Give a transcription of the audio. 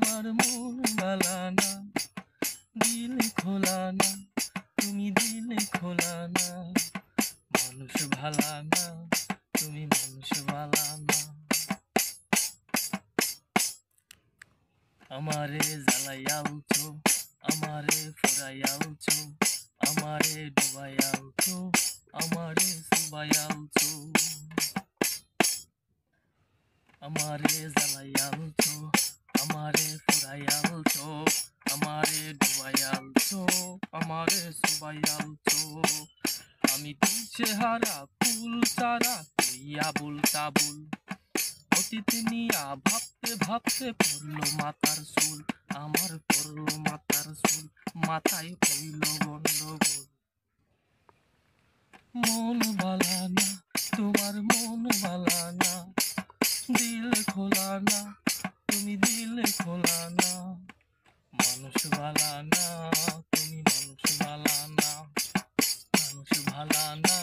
তোমার মন বালা না, দিল খোলা না, তুমি দিল খোলা না। মানুষ ভালা না, তুমি মানুষ ভালা না। আমারে জ্বালাইয়ালছো, আমারে ফুরাইয়ালছো, আমারে ডুবাইয়ালছো, আমারে চুবাইয়ালছো। আমারে জ্বালাইয়ালছো, আমারে ফুরাইয়ালছো, আমারে ডুবাইয়ালছো, আমারে চুবাইয়ালছো। আমি দিশেহারা ফুল চারা কইয়া বুল তাবুল, অতীত নিয়া ভাবতে ভাবতে পড়লো মাথার চুল, আমার পড়লো মাথার চুল, মাথায় হইল গন্ডগোল। মন বালা না, তোমার মন বালা না, দিল খোলা না, তুমি দিল খোলা না। মানুষ বালা না, তুমি মানুষ বালা না, মানুষ ভালা না।